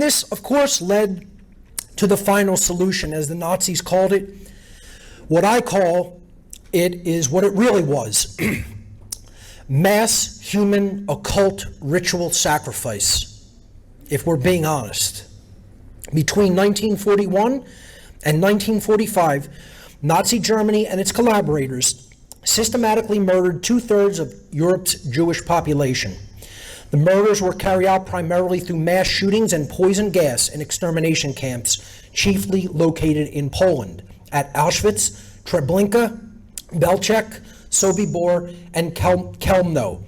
And this, of course, led to the final solution, as the Nazis called it. What I call it is what it really was. Mass human occult ritual sacrifice, if we're being honest. Between 1941 and 1945, Nazi Germany and its collaborators systematically murdered 2/3 of Europe's Jewish population. The murders were carried out primarily through mass shootings and poison gas in extermination camps, chiefly located in Poland, at Auschwitz, Treblinka, Belzec, Sobibor, and Chelmno,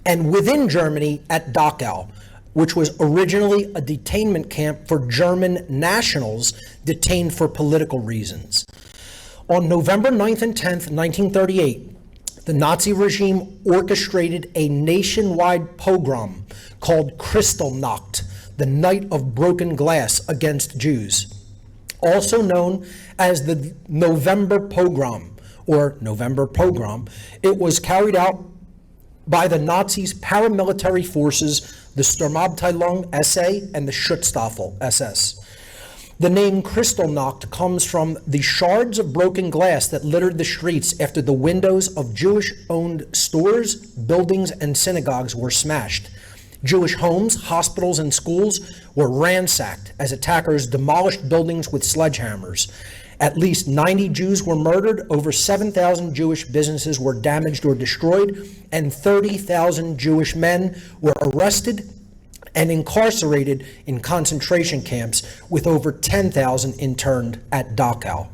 and within Germany at Dachau, which was originally a detainment camp for German nationals detained for political reasons. On November 9th and 10th, 1938, the Nazi regime orchestrated a nationwide pogrom called Kristallnacht, the Night of Broken Glass, against Jews, also known as the November Pogrom, or November Pogrom. It was carried out by the Nazis' paramilitary forces, the Sturmabteilung SA and the Schutzstaffel SS. The name Kristallnacht comes from the shards of broken glass that littered the streets after the windows of Jewish-owned stores, buildings, and synagogues were smashed. Jewish homes, hospitals, and schools were ransacked as attackers demolished buildings with sledgehammers. At least 90 Jews were murdered, over 7,000 Jewish businesses were damaged or destroyed, and 30,000 Jewish men were arrested and incarcerated in concentration camps, with over 10,000 interned at Dachau.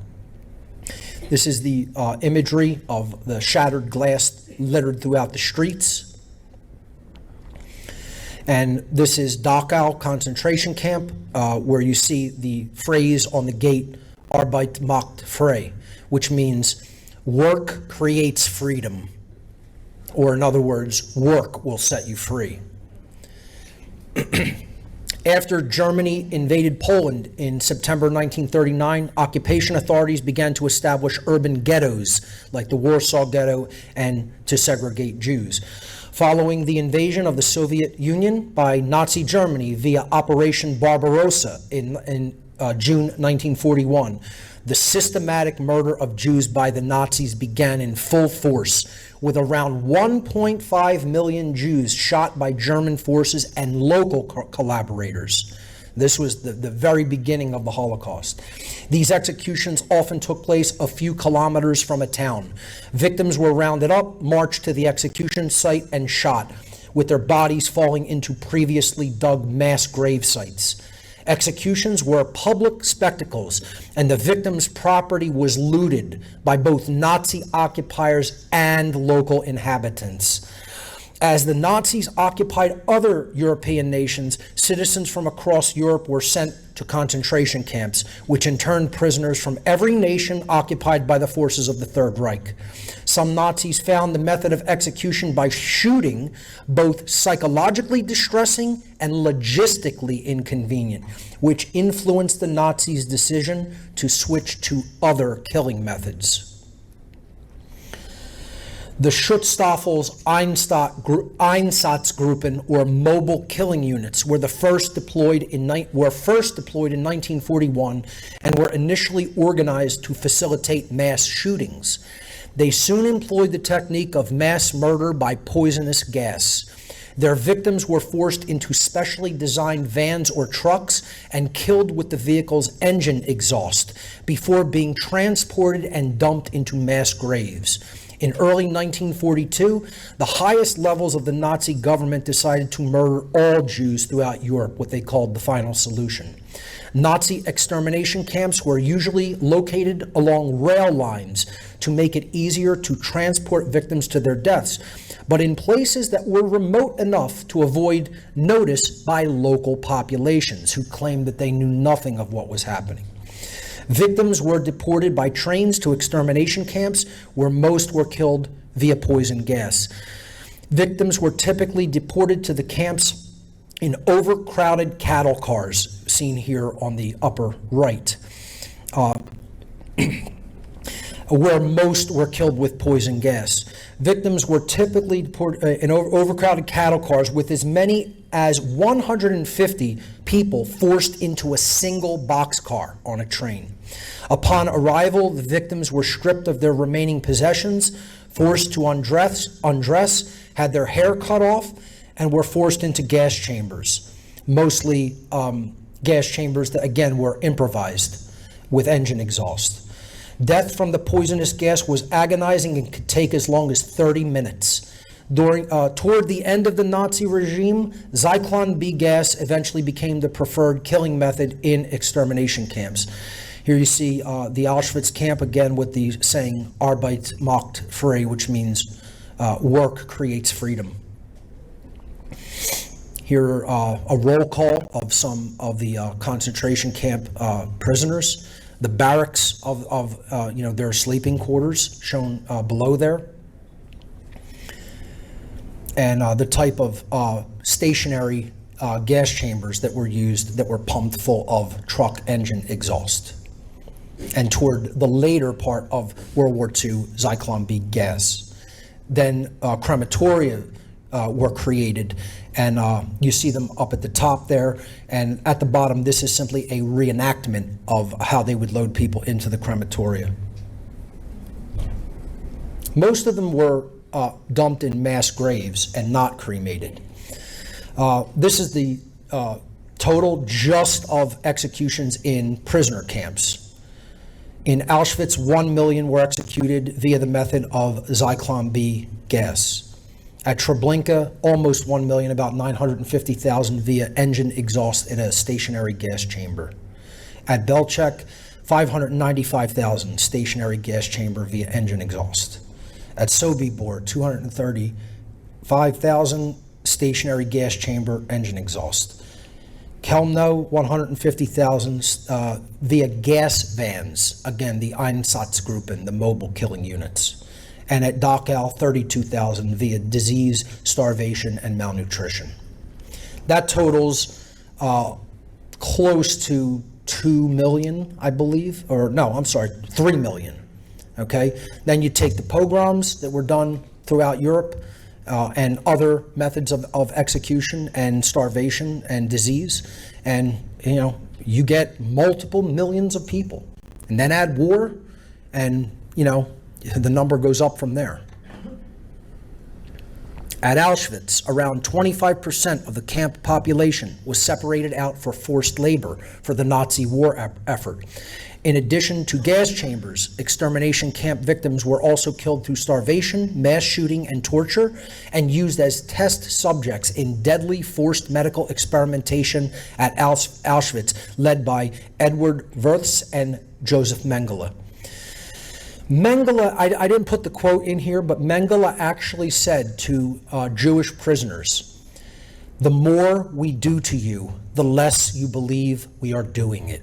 This is the imagery of the shattered glass littered throughout the streets. And this is Dachau concentration camp, where you see the phrase on the gate, Arbeit macht frei, which means work creates freedom. Or in other words, work will set you free. After Germany invaded Poland in September 1939, occupation authorities began to establish urban ghettos, like the Warsaw Ghetto, and to segregate Jews. Following the invasion of the Soviet Union by Nazi Germany via Operation Barbarossa in June 1941, the systematic murder of Jews by the Nazis began in full force, with around 1.5 million Jews shot by German forces and local collaborators. This was the very beginning of the Holocaust. These executions often took place a few kilometers from a town. Victims were rounded up, marched to the execution site, and shot, with their bodies falling into previously dug mass grave sites. Executions were public spectacles, and the victims' property was looted by both Nazi occupiers and local inhabitants. As the Nazis occupied other European nations, citizens from across Europe were sent to concentration camps, which interned prisoners from every nation occupied by the forces of the Third Reich. Some Nazis found the method of execution by shooting both psychologically distressing and logistically inconvenient, which influenced the Nazis' decision to switch to other killing methods. The Schutzstaffel's Einsatzgruppen, or mobile killing units, were first deployed in 1941 and were initially organized to facilitate mass shootings. They soon employed the technique of mass murder by poisonous gas. Their victims were forced into specially designed vans or trucks and killed with the vehicle's engine exhaust before being transported and dumped into mass graves. In early 1942, the highest levels of the Nazi government decided to murder all Jews throughout Europe, what they called the final solution. Nazi extermination camps were usually located along rail lines to make it easier to transport victims to their deaths, but in places that were remote enough to avoid notice by local populations who claimed that they knew nothing of what was happening. Victims were deported by trains to extermination camps, where most were killed via poison gas. Victims were typically deported to the camps in overcrowded cattle cars, seen here on the upper right. where most were killed with poison gas. Victims were typically poured in overcrowded cattle cars with as many as 150 people forced into a single boxcar on a train. Upon arrival, the victims were stripped of their remaining possessions, forced to undress, had their hair cut off, and were forced into gas chambers, mostly gas chambers that, again, were improvised with engine exhaust. Death from the poisonous gas was agonizing and could take as long as 30 minutes. Toward the end of the Nazi regime, Zyklon B gas eventually became the preferred killing method in extermination camps. Here you see the Auschwitz camp, again with the saying, Arbeit macht frei, which means work creates freedom. Here, a roll call of some of the concentration camp prisoners. The barracks of their sleeping quarters shown below there. And the type of stationary gas chambers that were used that were pumped full of truck engine exhaust. And toward the later part of World War II, Zyklon B gas. Then crematoria were created, and you see them up at the top there, and at the bottom this is simply a reenactment of how they would load people into the crematoria. Most of them were dumped in mass graves and not cremated. This is the total just of executions in prisoner camps. In Auschwitz, 1 million were executed via the method of Zyklon B gas. At Treblinka, almost 1 million, about 950,000 via engine exhaust in a stationary gas chamber. At Belchek, 595,000 stationary gas chamber via engine exhaust. At Sobibor, 235,000 stationary gas chamber engine exhaust. Kelmno, 150,000 via gas vans, again, the Einsatzgruppen, the mobile killing units. And at Dachau, 32,000 via disease, starvation, and malnutrition. That totals close to 2 million, I believe, 3 million, okay? Then you take the pogroms that were done throughout Europe and other methods of execution and starvation and disease, and you get multiple millions of people. And then add war, and the number goes up from there. At Auschwitz, around 25% of the camp population was separated out for forced labor for the Nazi war effort. In addition to gas chambers, extermination camp victims were also killed through starvation, mass shooting, and torture, and used as test subjects in deadly forced medical experimentation at Auschwitz, led by Edward Wirths and Joseph Mengele. Mengele, I didn't put the quote in here, but Mengele actually said to Jewish prisoners, "The more we do to you, the less you believe we are doing it."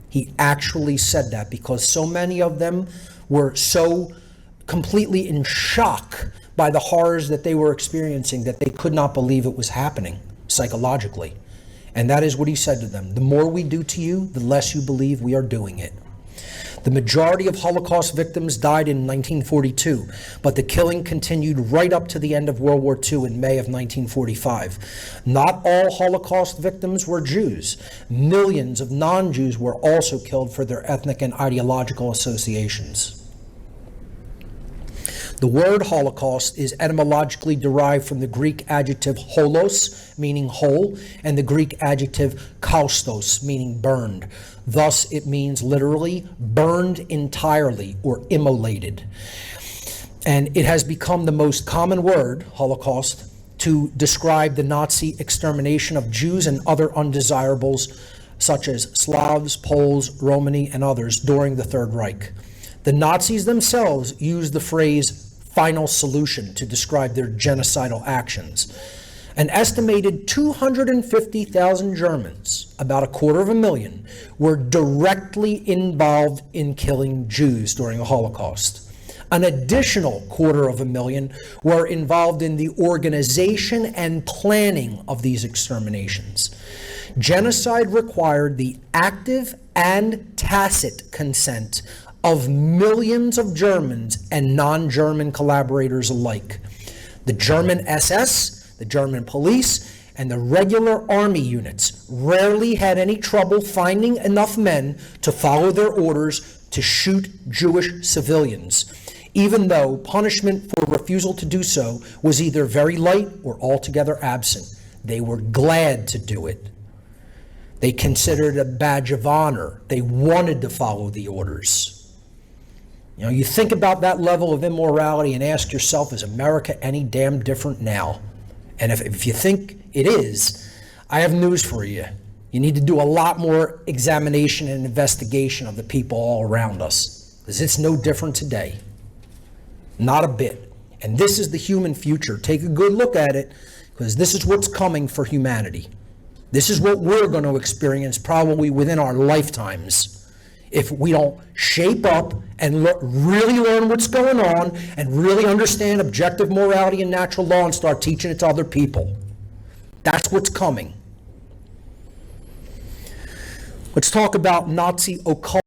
He actually said that because so many of them were so completely in shock by the horrors that they were experiencing that they could not believe it was happening psychologically. And that is what he said to them. The more we do to you, the less you believe we are doing it. The majority of Holocaust victims died in 1942, but the killing continued right up to the end of World War II in May of 1945. Not all Holocaust victims were Jews. Millions of non-Jews were also killed for their ethnic and ideological associations. The word Holocaust is etymologically derived from the Greek adjective holos, meaning whole, and the Greek adjective kaustos, meaning burned. Thus, it means literally burned entirely or immolated. And it has become the most common word, Holocaust, to describe the Nazi extermination of Jews and other undesirables, such as Slavs, Poles, Romani, and others during the Third Reich. The Nazis themselves used the phrase final solution to describe their genocidal actions. An estimated 250,000 Germans, about 250,000, were directly involved in killing Jews during the Holocaust. An additional 250,000 were involved in the organization and planning of these exterminations. Genocide required the active and tacit consent of millions of Germans and non-German collaborators alike. The German SS, the German police, and the regular army units rarely had any trouble finding enough men to follow their orders to shoot Jewish civilians, even though punishment for refusal to do so was either very light or altogether absent. They were glad to do it. They considered it a badge of honor. They wanted to follow the orders. You know, you think about that level of immorality and ask yourself, is America any damn different now? And if you think it is, I have news for you. You need to do a lot more examination and investigation of the people all around us, because it's no different today. Not a bit. And this is the human future. Take a good look at it, because this is what's coming for humanity. This is what we're going to experience probably within our lifetimes if we don't shape up and really learn what's going on and really understand objective morality and natural law and start teaching it to other people. That's what's coming. Let's talk about Nazi occult.